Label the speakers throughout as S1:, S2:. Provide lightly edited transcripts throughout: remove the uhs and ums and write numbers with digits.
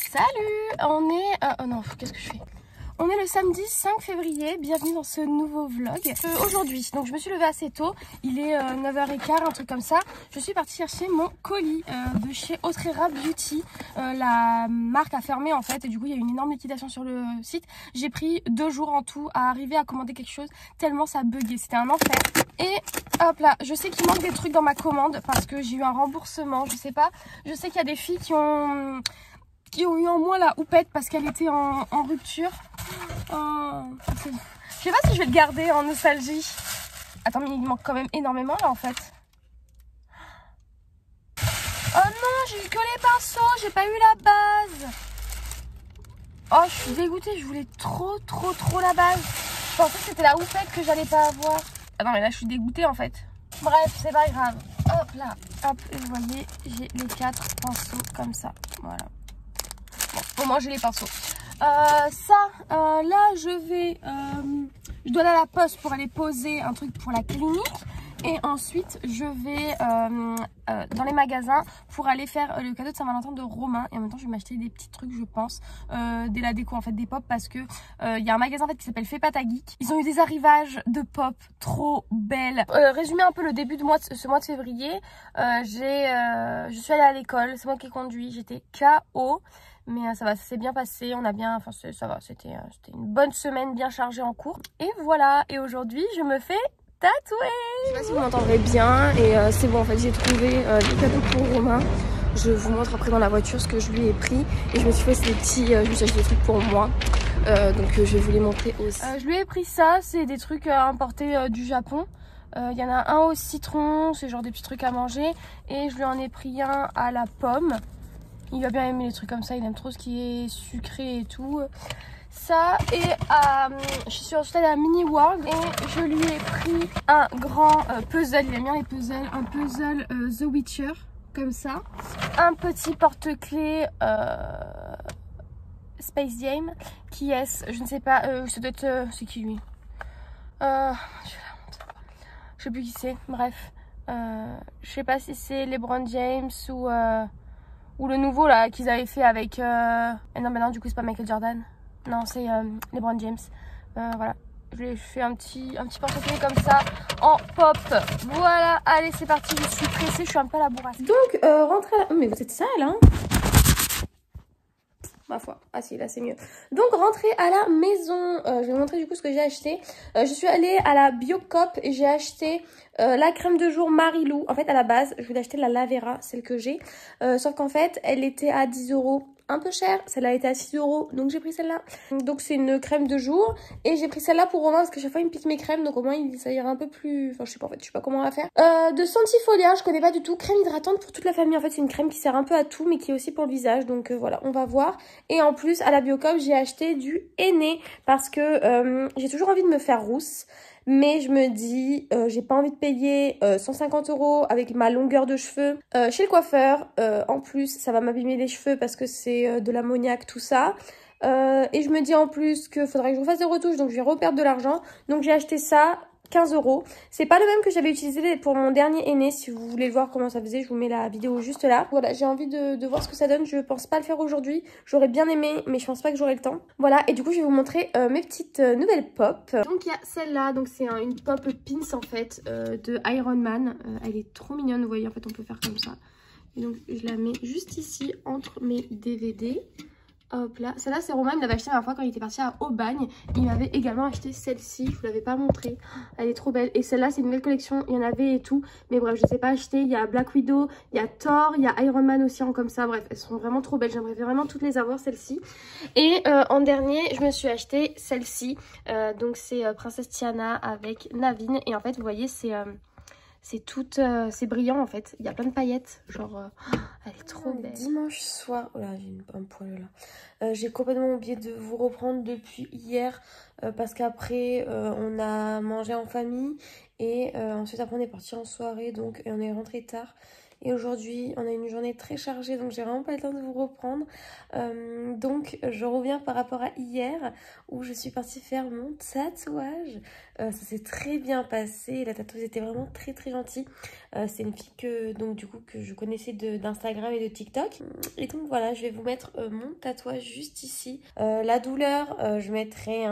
S1: Salut, on est... oh non, qu'est-ce que je fais? On est le samedi 5 février, bienvenue dans ce nouveau vlog. Aujourd'hui, donc je me suis levée assez tôt, il est 9h15, un truc comme ça. Je suis partie chercher mon colis de chez Autrera Beauty. La marque a fermé en fait et du coup il y a eu une énorme liquidation sur le site. J'ai pris 2 jours en tout à arriver à commander quelque chose tellement ça buguait, c'était un enfer. Et hop là, je sais qu'il manque des trucs dans ma commande parce que j'ai eu un remboursement, je sais pas. Je sais qu'il y a des filles qui ont eu en moi la houppette parce qu'elle était en rupture. Oh, je sais pas si je vais le garder en nostalgie. Attends, mais il manque quand même énormément là en fait. Oh non, j'ai eu que les pinceaux, j'ai pas eu la base. Oh, je suis dégoûtée, je voulais trop la base. Je pensais que c'était la houppette que j'allais pas avoir. Ah non, mais là je suis dégoûtée en fait. Bref, c'est pas grave. Hop là, hop, et vous voyez, j'ai les 4 pinceaux comme ça. Voilà. Bon, au moins j'ai les pinceaux. Là je dois aller à la poste pour aller poser un truc pour la clinique. Et ensuite je vais dans les magasins pour aller faire le cadeau de Saint-Valentin de Romain. Et en même temps je vais m'acheter des petits trucs, je pense, la déco en fait, des pop, parce que il y a un magasin en fait qui s'appelle Fais pas ta geek. Ils ont eu des arrivages de pop trop belles. Résumer un peu le début de ce mois de février, je suis allée à l'école, c'est moi qui ai conduit, j'étais KO. Mais ça va, ça s'est bien passé, on a bien, enfin ça va, c'était une bonne semaine bien chargée en cours. Et voilà, et aujourd'hui je me fais tatouer. Je sais pas si vous m'entendrez bien, et c'est bon en fait, j'ai trouvé des cadeaux pour Romain. Je vous montre après dans la voiture ce que je lui ai pris. Et je me suis fait ces petits, je me suis acheté des trucs pour moi. Donc je vais vous les montrer aussi. Je lui ai pris ça, c'est des trucs importés du Japon. Il y en a un au citron, c'est genre des petits trucs à manger. Et je lui en ai pris un à la pomme. Il va bien aimer les trucs comme ça, il aime trop ce qui est sucré et tout. Ça, et je suis ensuite allée à Mini World et je lui ai pris un grand puzzle, il aime bien les puzzles, un puzzle The Witcher, comme ça. Un petit porte-clés Space Game, qui est, je ne sais pas, ça doit être, c'est qui lui? Je la honte. Je sais plus qui c'est, bref. Je sais pas si c'est LeBron James ou le nouveau là qu'ils avaient fait avec... non mais non, du coup c'est pas Michael Jordan. Non, c'est LeBron James. Voilà. Je lui ai fait un petit porte-clés comme ça en pop. Voilà, allez c'est parti, je suis pressée, je suis un peu à la bourrasse. Donc rentrer à la... Oh, mais vous êtes sale hein. Ma foi, ah si là c'est mieux. Donc rentrer à la maison, je vais vous montrer du coup ce que j'ai acheté. Je suis allée à la Biocop et j'ai acheté la crème de jour Marilou. En fait à la base je voulais acheter la Lavera, celle que j'ai, sauf qu'en fait elle était à 10 €, un peu chère. Celle-là était à 6 €, donc j'ai pris celle-là. Donc c'est une crème de jour et j'ai pris celle-là pour Romain parce que chaque fois il me pique mes crèmes, donc au moins ça ira un peu plus, enfin je sais pas en fait, je sais pas comment on va faire. De Santifolia, je connais pas du tout. Crème hydratante pour toute la famille, en fait c'est une crème qui sert un peu à tout mais qui est aussi pour le visage, donc voilà, on va voir. Et en plus à la Biocop j'ai acheté du henné parce que j'ai toujours envie de me faire rousse. Mais je me dis, j'ai pas envie de payer 150 € avec ma longueur de cheveux chez le coiffeur. En plus, ça va m'abîmer les cheveux parce que c'est de l'ammoniac, tout ça. Et je me dis en plus qu'il faudrait que je refasse des retouches, donc je vais reperdre de l'argent. Donc j'ai acheté ça, 15 €. C'est pas le même que j'avais utilisé pour mon dernier henné. Si vous voulez voir comment ça faisait, je vous mets la vidéo juste là. Voilà, j'ai envie de voir ce que ça donne. Je pense pas le faire aujourd'hui. J'aurais bien aimé, mais je pense pas que j'aurai le temps. Voilà, et du coup je vais vous montrer mes petites nouvelles pop. Donc il y a celle-là, donc c'est une pop pins en fait de Iron Man. Elle est trop mignonne, vous voyez, en fait on peut faire comme ça. Et donc je la mets juste ici entre mes DVD. Hop là, celle-là c'est Romain, il l'avait acheté la dernière fois quand il était parti à Aubagne. Il m'avait également acheté celle-ci, je vous l'avais pas montrée. Elle est trop belle. Et celle-là c'est une nouvelle collection, il y en avait et tout. Mais bref, je ne sais pas acheter. Il y a Black Widow, il y a Thor, il y a Iron Man aussi en comme ça. Bref, elles sont vraiment trop belles. J'aimerais vraiment toutes les avoir, celles-ci. Et en dernier, je me suis acheté celle-ci. Donc c'est Princesse Tiana avec Naveen. Et en fait, vous voyez, c'est brillant en fait, il y a plein de paillettes, genre elle est trop belle. Dimanche soir, oh là j'ai un poil là, j'ai complètement oublié de vous reprendre depuis hier parce qu'après on a mangé en famille et ensuite après on est parti en soirée, donc on est rentré tard Et aujourd'hui, on a une journée très chargée, donc j'ai vraiment pas le temps de vous reprendre. Donc je reviens par rapport à hier, où je suis partie faire mon tatouage. Ça s'est très bien passé, la tatoueuse était vraiment très très gentille. C'est une fille donc du coup, que je connaissais d'Instagram et de TikTok. Et donc voilà, je vais vous mettre mon tatouage juste ici. La douleur, je mettrai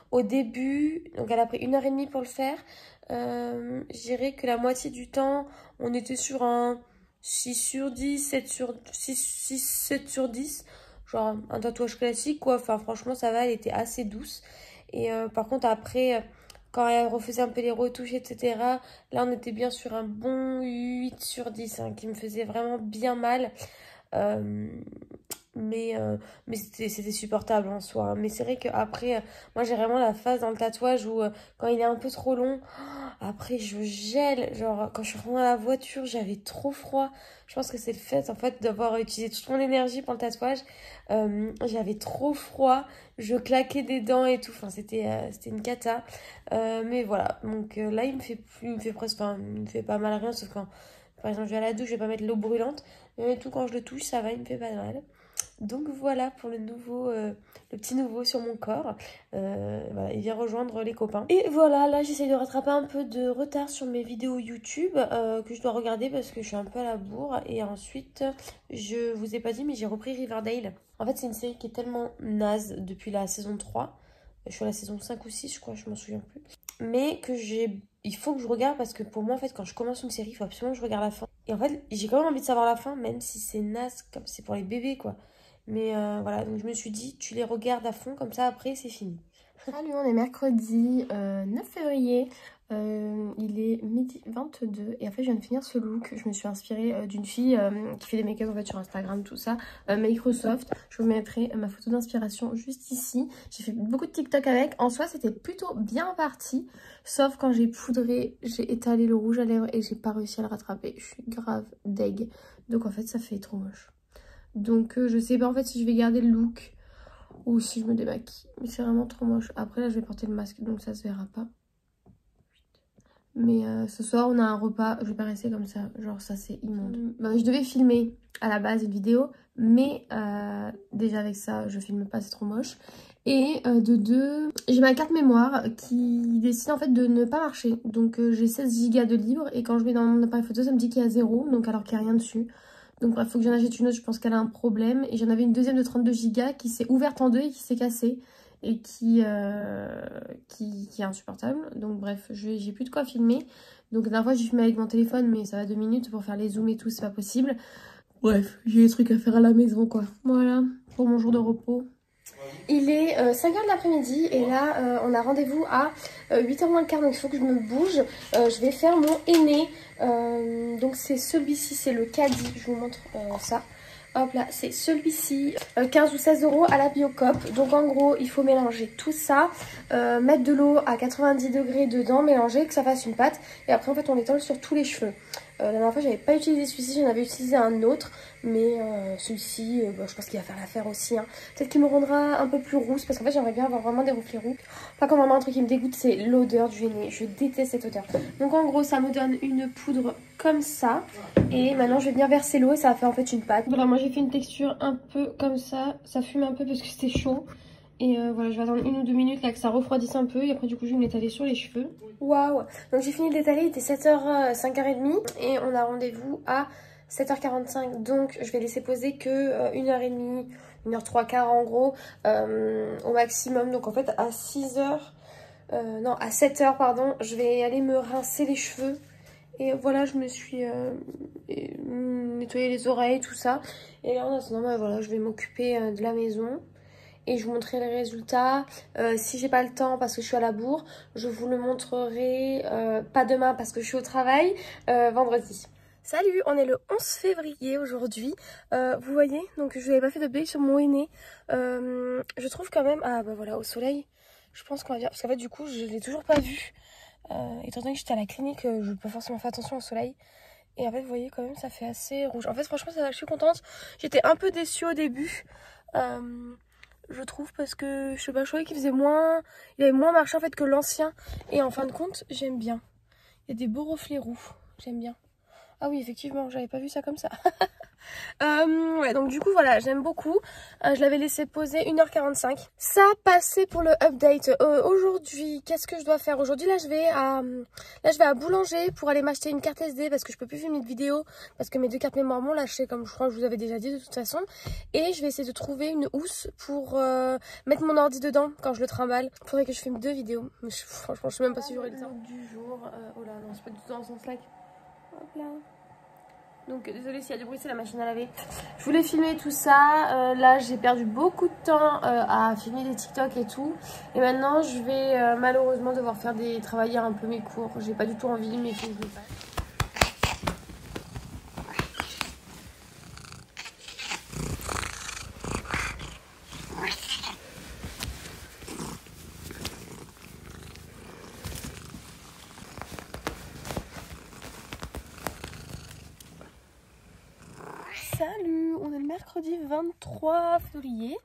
S1: au début, donc elle a pris 1h30 pour le faire. Je dirais que la moitié du temps, on était sur un 6 sur 10, 7 sur 10. Genre un tatouage classique, quoi. Enfin, franchement, ça va, elle était assez douce. Et par contre, après, quand elle refaisait un peu les retouches, etc., là, on était bien sur un bon 8 sur 10, hein, qui me faisait vraiment bien mal. Euh, mais c'était supportable en soi, hein. Mais c'est vrai qu'après, moi j'ai vraiment la phase dans le tatouage où quand il est un peu trop long, après je gèle. Genre quand je suis rentrée dans la voiture, j'avais trop froid. Je pense que c'est le fait en fait d'avoir utilisé toute mon énergie pour le tatouage. J'avais trop froid, je claquais des dents et tout. Enfin c'était une cata. Mais voilà, donc là il me fait presque, enfin il me fait pas mal rien, sauf quand par exemple je vais à la douche, je vais pas mettre l'eau brûlante. Mais tout quand je le touche, ça va, il me fait pas de mal. Donc voilà pour le petit nouveau sur mon corps. Voilà, il vient rejoindre les copains. Et voilà, là j'essaie de rattraper un peu de retard sur mes vidéos YouTube que je dois regarder parce que je suis un peu à la bourre. Et ensuite, je vous ai pas dit, mais j'ai repris Riverdale. En fait, c'est une série qui est tellement naze depuis la saison 3. Je suis à la saison 5 ou 6, je crois, je m'en souviens plus. Mais il faut que je regarde parce que pour moi, en fait, quand je commence une série, il faut absolument que je regarde la fin. Et en fait, j'ai quand même envie de savoir la fin, même si c'est naze, comme c'est pour les bébés, quoi. Mais voilà, donc je me suis dit, tu les regardes à fond, comme ça après c'est fini.
S2: Salut, on est mercredi 9 février, il est midi 22 et en fait je viens de finir ce look. Je me suis inspirée d'une fille qui fait des make-up en fait sur Instagram, tout ça, Microsoft. Je vous mettrai ma photo d'inspiration juste ici. J'ai fait beaucoup de TikTok avec, en soi c'était plutôt bien parti, sauf quand j'ai poudré, j'ai étalé le rouge à lèvres et j'ai pas réussi à le rattraper. Je suis grave deg, donc en fait ça fait trop moche. Donc je sais pas en fait si je vais garder le look ou si je me démaquille. Mais c'est vraiment trop moche. Après là je vais porter le masque donc ça se verra pas. Mais ce soir on a un repas, je vais pas rester comme ça. Genre ça c'est immonde. Je devais filmer à la base une vidéo. Mais déjà avec ça je filme pas, c'est trop moche. Et de deux, j'ai ma carte mémoire qui décide en fait de ne pas marcher. Donc j'ai 16 Go de libre et quand je vais dans mon appareil photo ça me dit qu'il y a 0. Donc alors qu'il n'y a rien dessus. Donc bref, faut que j'en achète une autre, je pense qu'elle a un problème. Et j'en avais une deuxième de 32 Go qui s'est ouverte en deux et qui s'est cassée. Et qui est insupportable. Donc bref, j'ai plus de quoi filmer. Donc la dernière fois j'ai filmé avec mon téléphone, mais ça va 2 minutes pour faire les zooms et tout, c'est pas possible. Bref, j'ai des trucs à faire à la maison quoi. Voilà, pour mon jour de repos.
S1: Il est 5h de l'après-midi et là on a rendez-vous à 8h moins le quart, donc il faut que je me bouge. Je vais faire mon henné. Donc c'est celui-ci, c'est le caddie, je vous montre ça. Hop là, c'est celui-ci, 15 ou 16 € à la Biocop. Donc en gros, il faut mélanger tout ça, mettre de l'eau à 90 degrés dedans, mélanger, que ça fasse une pâte. Et après en fait on l'étale sur tous les cheveux. La dernière fois j'avais pas utilisé celui-ci, j'en avais utilisé un autre. Mais celui-ci, je pense qu'il va faire l'affaire aussi, hein. Peut-être qu'il me rendra un peu plus rousse parce qu'en fait j'aimerais bien avoir vraiment des reflets roux. Pas comme vraiment un truc qui me dégoûte, c'est l'odeur du henné. Je déteste cette odeur. Donc en gros ça me donne une poudre comme ça. Et maintenant je vais venir verser l'eau et ça va faire en fait une pâte. Voilà, moi j'ai fait une texture un peu comme ça. Ça fume un peu parce que c'était chaud. Et voilà, je vais attendre 1 ou 2 minutes là que ça refroidisse un peu. Et après du coup je vais me l'étaler sur les cheveux. Waouh! Donc j'ai fini de l'étaler, il était 7h, 5h30. Et on a rendez-vous à 7h45, donc je vais laisser poser que 1h30, 1h03 en gros, au maximum. Donc en fait à 6h, non à 7h pardon, je vais aller me rincer les cheveux. Et voilà, je me suis nettoyé les oreilles, tout ça. Et là en attendant, voilà, je vais m'occuper de la maison. Et je vous montrerai les résultats. Si j'ai pas le temps parce que je suis à la bourre, je vous le montrerai pas demain parce que je suis au travail, vendredi. Salut, on est le 11 février aujourd'hui. Vous voyez, donc je n'avais pas fait d'update sur mon henné. Je trouve quand même, ah bah voilà, au soleil, je pense qu'on va dire, parce qu'en fait du coup je l'ai toujours pas vu. Étant donné que j'étais à la clinique, je n'ai pas forcément fait attention au soleil. Et en fait vous voyez quand même ça fait assez rouge. En fait franchement ça, je suis contente. J'étais un peu déçue au début. Je trouve parce que je sais pas, je trouvais qu'il faisait moins, il avait moins marché en fait que l'ancien. Et en fin de compte j'aime bien. Il y a des beaux reflets roux, j'aime bien. Ah oui, effectivement, j'avais pas vu ça comme ça. Ouais, donc du coup, voilà, j'aime beaucoup. Je l'avais laissé poser 1h45. Ça, passé pour le update. Aujourd'hui, qu'est-ce que je dois faire? Aujourd'hui, là, je vais à Boulanger pour aller m'acheter une carte SD parce que je peux plus filmer de vidéo parce que mes 2 cartes mémoire m'ont lâché, comme je crois que je vous avais déjà dit de toute façon. Et je vais essayer de trouver une housse pour mettre mon ordi dedans quand je le trimballe. Faudrait que je filme 2 vidéos. Mais franchement, je sais même pas si j'aurai le temps. Du jour. Oh là, non, c'est pas du tout dans son slack. Hop là. Donc désolée s'il y a du bruit, c'est la machine à laver. Je voulais filmer tout ça. Là j'ai perdu beaucoup de temps à filmer des TikTok et tout. Et maintenant je vais malheureusement devoir travailler un peu mes cours. J'ai pas du tout envie, mais il faut que je le fasse. Salut, on est le mercredi 23 février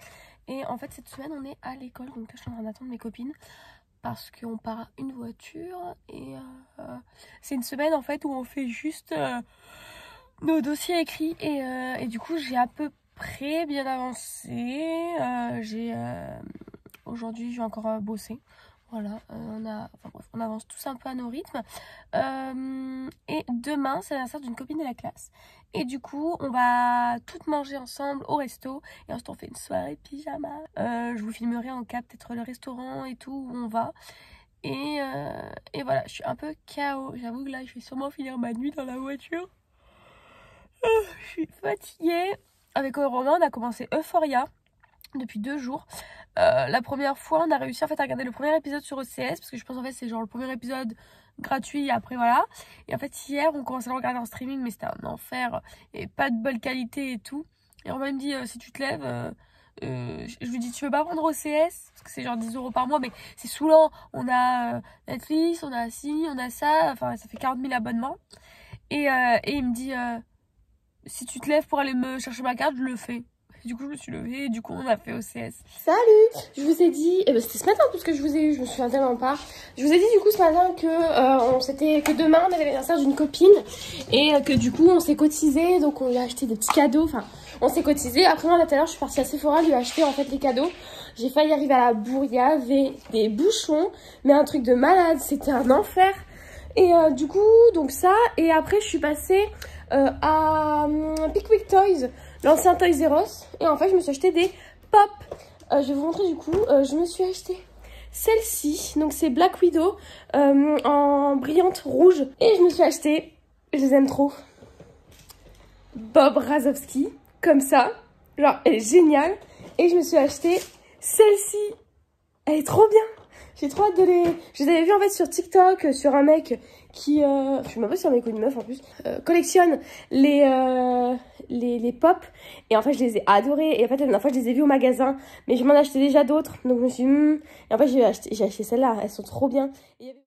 S1: et en fait cette semaine on est à l'école, donc là je suis en train d'attendre mes copines parce qu'on part à une voiture et c'est une semaine en fait où on fait juste nos dossiers écrits et du coup j'ai à peu près bien avancé. Aujourd'hui je vais encore bosser. Voilà, on avance tous un peu à nos rythmes. Et demain, c'est l'anniversaire d'une copine de la classe. Et du coup, on va toutes manger ensemble au resto. Et ensuite, on fait une soirée pyjama. Je vous filmerai en cas peut-être le restaurant et tout où on va. Et voilà, je suis un peu KO. J'avoue que là, je vais sûrement finir ma nuit dans la voiture. Je suis fatiguée. Avec Romain, on a commencé Euphoria depuis 2 jours. La première fois on a réussi en fait à regarder le premier épisode sur OCS parce que je pense en fait c'est genre le premier épisode gratuit et après voilà. Et en fait hier on commençait à le regarder en streaming mais c'était un enfer et pas de bonne qualité et tout. Et on m'a même dit si tu te lèves je lui dis tu veux pas prendre OCS parce que c'est genre 10 € par mois mais c'est saoulant. On a Netflix, on a ci, on a ça, enfin ça fait 40 000 abonnements. Et il me dit si tu te lèves pour aller me chercher ma carte je le fais. Du coup, je me suis levée et du coup, on a fait OCS. Salut! Je vous ai dit, c'était ce matin en plus que je vous ai eu, je me souviens tellement pas. Je vous ai dit du coup ce matin que demain on avait l'anniversaire d'une copine et que du coup on s'est cotisé, donc on lui a acheté des petits cadeaux. Enfin, on s'est cotisé. Après moi, là tout à l'heure, je suis partie à Sephora lui acheter en fait les cadeaux. J'ai failli arriver à la bourre, il y avait des bouchons, mais un truc de malade, c'était un enfer. Et du coup, donc ça, et après je suis passée à Pickwick Toys, l'ancien Toys R Us, et en fait je me suis acheté des pop. Je vais vous montrer du coup, je me suis acheté celle-ci, donc c'est Black Widow en brillante rouge, et je me suis acheté, je les aime trop, Bob Razowski, comme ça, genre elle est géniale, et je me suis acheté celle-ci, elle est trop bien. J'ai trop hâte de les... Je les avais vus en fait sur TikTok, sur un mec qui... je sais même pas si c'est un mec ou une meuf en plus. Collectionne les pop. Et en fait, je les ai adorés. Et en fait, la dernière fois, je les ai vus au magasin. Mais je m'en achetais déjà d'autres. Donc, je me suis dit... Et en fait, j'ai acheté celles-là. Elles sont trop bien. Et il y avait...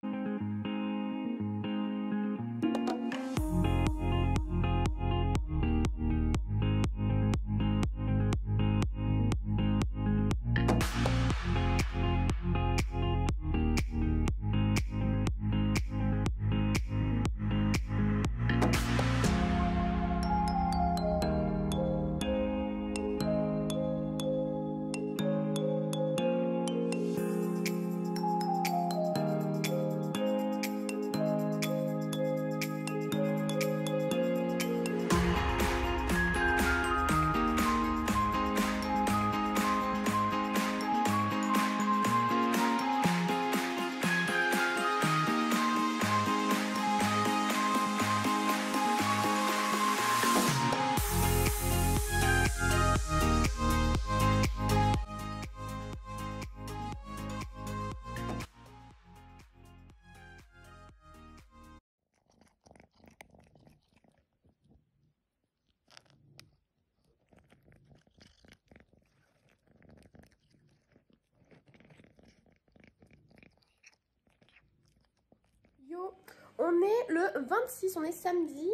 S1: Yo, on est le 26, on est samedi.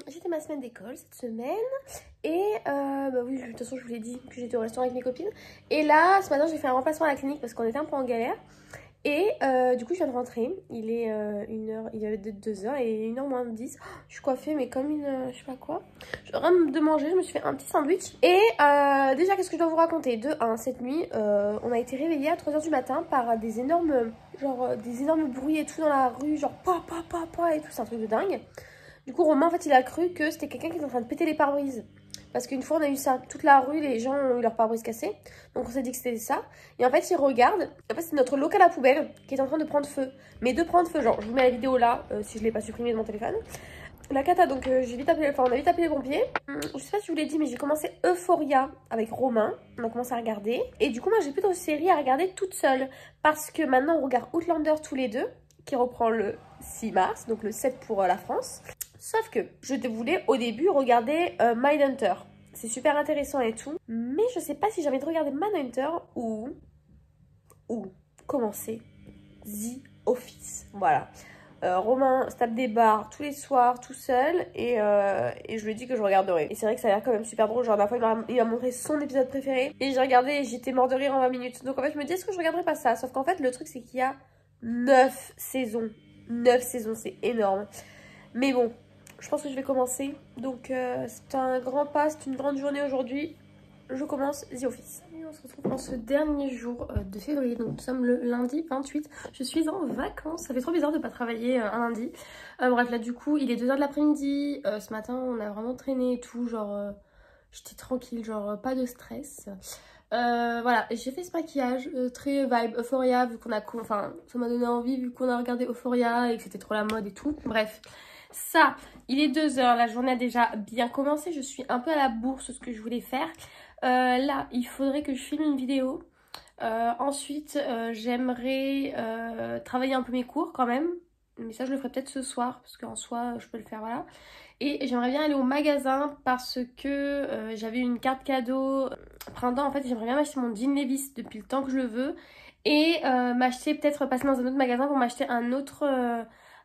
S1: C'était ma semaine d'école cette semaine. Et bah oui, de toute façon je vous l'ai dit que j'étais au restaurant avec mes copines. Et là, ce matin j'ai fait un remplacement à la clinique parce qu'on était un peu en galère. Et du coup je viens de rentrer, il est 1h, il est 2h et 1h moins 10. Oh, je suis coiffée mais comme une je sais pas quoi. Je viens de manger, je me suis fait un petit sandwich. Et déjà qu'est-ce que je dois vous raconter? De 1, cette nuit on a été réveillés à 3h du matin par des énormes des énormes bruits et tout dans la rue, genre pa et tout, c'est un truc de dingue. Du coup Romain en fait il a cru que c'était quelqu'un qui était en train de péter les pare-brises. Parce qu'une fois on a eu ça, toute la rue, les gens ont eu leur pare-brise cassé. Donc on s'est dit que c'était ça. Et en fait ils regardent, en fait c'est notre local à poubelle qui est en train de prendre feu. Mais de prendre feu, genre je vous mets la vidéo là, si je ne l'ai pas supprimée de mon téléphone. La cata, donc j'ai vite appelé, on a vite appelé les pompiers. Je sais pas si je vous l'ai dit, mais j'ai commencé Euphoria avec Romain. On a commencé à regarder. Et du coup moi j'ai plus de série à regarder toute seule. Parce que maintenant on regarde Outlander tous les deux, qui reprend le 6 mars, donc le 7 pour la France. Sauf que je voulais au début regarder Mindhunter. C'est super intéressant et tout. Mais je sais pas si j'ai envie de regarder Mindhunter ou commencer The Office. Voilà. Romain se tape des barres tous les soirs tout seul et je lui ai dit que je regarderais. Et c'est vrai que ça a l'air quand même super drôle. Genre la fois il m'a montré son épisode préféré et j'ai regardé et j'étais mort de rire en 20 minutes. Donc en fait je me dis est-ce que je regarderais pas ça? Sauf qu'en fait le truc c'est qu'il y a 9 saisons. 9 saisons, c'est énorme. Mais bon, je pense que je vais commencer. Donc c'est un grand pas, c'est une grande journée aujourd'hui. Je commence The Office. Et on se retrouve dans ce dernier jour de février. Donc nous sommes le lundi 28. Je suis en vacances. Ça fait trop bizarre de ne pas travailler un lundi. Bref, là du coup, il est 2h de l'après-midi. Ce matin, on a vraiment traîné et tout. Genre, j'étais tranquille, genre pas de stress. Voilà, j'ai fait ce maquillage très vibe Euphoria vu qu'on a... Enfin, ça m'a donné envie vu qu'on a regardé Euphoria et que c'était trop la mode et tout. Bref, ça, il est 2h, la journée a déjà bien commencé. Je suis un peu à la bourre sur ce que je voulais faire. Là, il faudrait que je filme une vidéo. Ensuite, j'aimerais travailler un peu mes cours quand même. Mais ça, je le ferai peut-être ce soir parce qu'en soi, je peux le faire, voilà. Et j'aimerais bien aller au magasin parce que j'avais une carte cadeau printemps. En fait, j'aimerais bien m'acheter mon jean Levi's depuis le temps que je le veux. Et m'acheter, peut-être passer dans un autre magasin pour m'acheter un autre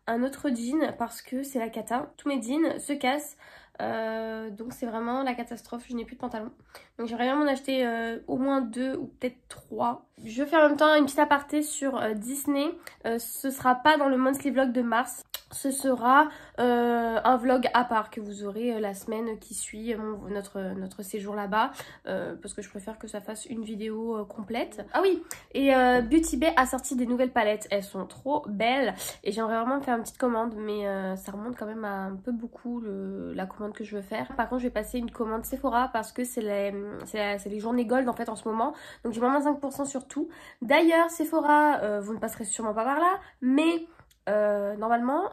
S1: jean parce que c'est la cata. Tous mes jeans se cassent. Donc c'est vraiment la catastrophe, je n'ai plus de pantalon. Donc j'aimerais bien m'en acheter au moins 2 ou peut-être 3. Je vais faire en même temps une petite aparté sur Disney. Ce sera pas dans le monthly vlog de mars. Ce sera un vlog à part que vous aurez la semaine qui suit notre séjour là-bas. Parce que je préfère que ça fasse une vidéo complète. Ah oui, et Beauty Bay a sorti des nouvelles palettes. Elles sont trop belles. Et j'aimerais vraiment faire une petite commande. Mais ça remonte quand même à un peu beaucoup la commande que je veux faire. Par contre, je vais passer une commande Sephora parce que c'est les journées gold en fait en ce moment. Donc j'ai vraiment 5% sur tout. D'ailleurs, Sephora, vous ne passerez sûrement pas par là. Mais... normalement,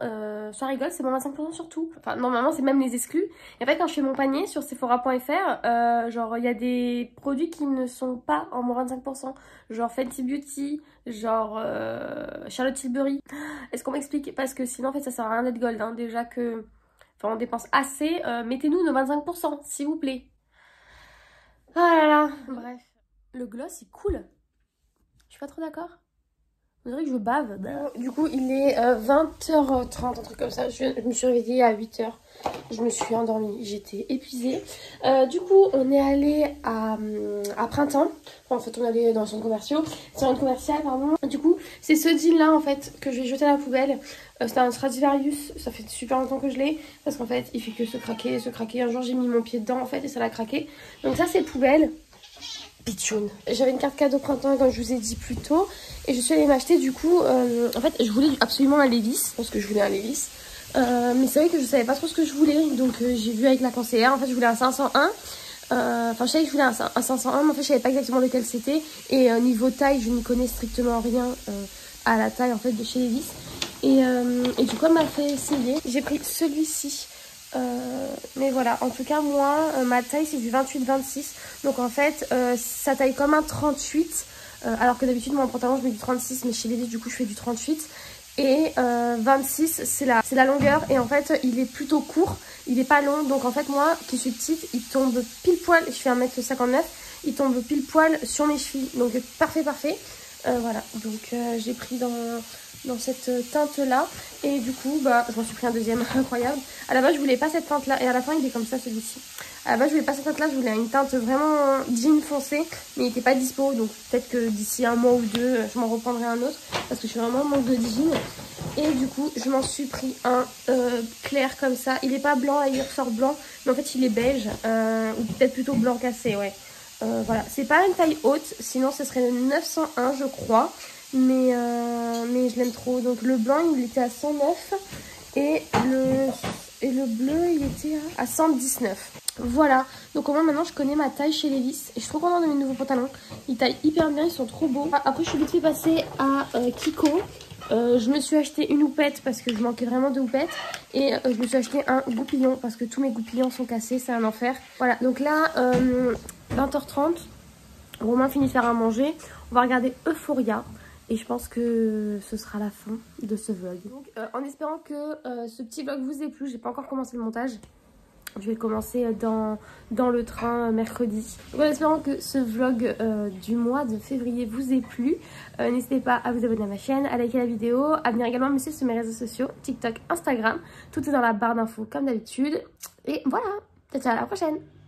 S1: soit rigole, c'est moins 25% sur tout. Enfin, normalement, c'est même les exclus. Et en fait, quand je fais mon panier sur Sephora.fr, genre, il y a des produits qui ne sont pas en moins 25%. Genre Fenty Beauty, genre Charlotte Tilbury. Est-ce qu'on m'explique? Parce que sinon, en fait, ça sert à rien d'être gold. Hein. Déjà que, enfin, on dépense assez. Mettez-nous nos 25%, s'il vous plaît. Ah là là. Bref. Le gloss, c'est cool. Je suis pas trop d'accord. On dirait que je bave. Du coup, il est 20h30, un truc comme ça. Je me suis réveillée à 8h. Je me suis endormie. J'étais épuisée. Du coup, on est allé à Printemps. Enfin, en fait, on est allé dans le centre commercial, pardon. Du coup, c'est ce jean-là, en fait, que je vais jeter à la poubelle. C'était un Stradivarius. Ça fait super longtemps que je l'ai. Parce qu'en fait, il fait que se craquer, se craquer. Un jour, j'ai mis mon pied dedans, en fait, et ça l'a craqué. Donc ça, c'est poubelle. Pitchoun. J'avais une carte cadeau printemps comme je vous ai dit plus tôt et je suis allée m'acheter du coup en fait je voulais absolument un Levi's parce que je voulais un Levi's mais c'est vrai que je savais pas trop ce que je voulais donc j'ai vu avec la conseillère. En fait je voulais un 501 enfin je savais que je voulais un 501 mais en fait je savais pas exactement lequel c'était et niveau taille je n'y connais strictement rien à la taille en fait de chez Levi's et du coup elle m'a fait essayer. J'ai pris celui-ci. Mais voilà, en tout cas moi ma taille c'est du 28-26 donc en fait ça taille comme un 38 alors que d'habitude moi en pantalon je mets du 36 mais chez Levi's du coup je fais du 38 et 26 c'est la longueur et en fait il est plutôt court, il est pas long donc en fait moi qui suis petite il tombe pile poil, je fais 1m59, il tombe pile poil sur mes chevilles donc parfait. Voilà donc j'ai pris dans dans cette teinte là. Et du coup bah je m'en suis pris un deuxième. Incroyable. À la base je voulais pas cette teinte là et à la fin il est comme ça celui-ci. À la base je voulais pas cette teinte là, je voulais une teinte vraiment jean foncé, mais il était pas dispo, donc peut-être que d'ici un mois ou deux je m'en reprendrai un autre parce que je suis vraiment en manque de jean. Et du coup je m'en suis pris un clair comme ça. Il est pas blanc là, il ressort blanc, mais en fait il est beige ou peut-être plutôt blanc cassé, ouais. Voilà, c'est pas une taille haute, sinon ce serait le 901 je crois, mais je l'aime trop. Donc le blanc il était à 109 et le bleu il était à 119. Voilà, donc au moins maintenant je connais ma taille chez Levi's et je suis trop contente de mes nouveaux pantalons. Ils taillent hyper bien, ils sont trop beaux. Après je suis vite fait passer à Kiko. Je me suis acheté une houppette parce que je manquais vraiment de houppette. Et je me suis acheté un goupillon parce que tous mes goupillons sont cassés, c'est un enfer. Voilà, donc là, 20h30, Romain finit de faire à manger. On va regarder Euphoria. Et je pense que ce sera la fin de ce vlog. Donc en espérant que ce petit vlog vous ait plu, j'ai pas encore commencé le montage. Je vais commencer dans le train mercredi. Donc en espérant que ce vlog du mois de février vous ait plu, n'hésitez pas à vous abonner à ma chaîne, à liker la vidéo, à venir également me suivre sur mes réseaux sociaux, TikTok, Instagram. Tout est dans la barre d'infos comme d'habitude. Et voilà, ciao ciao, à la prochaine!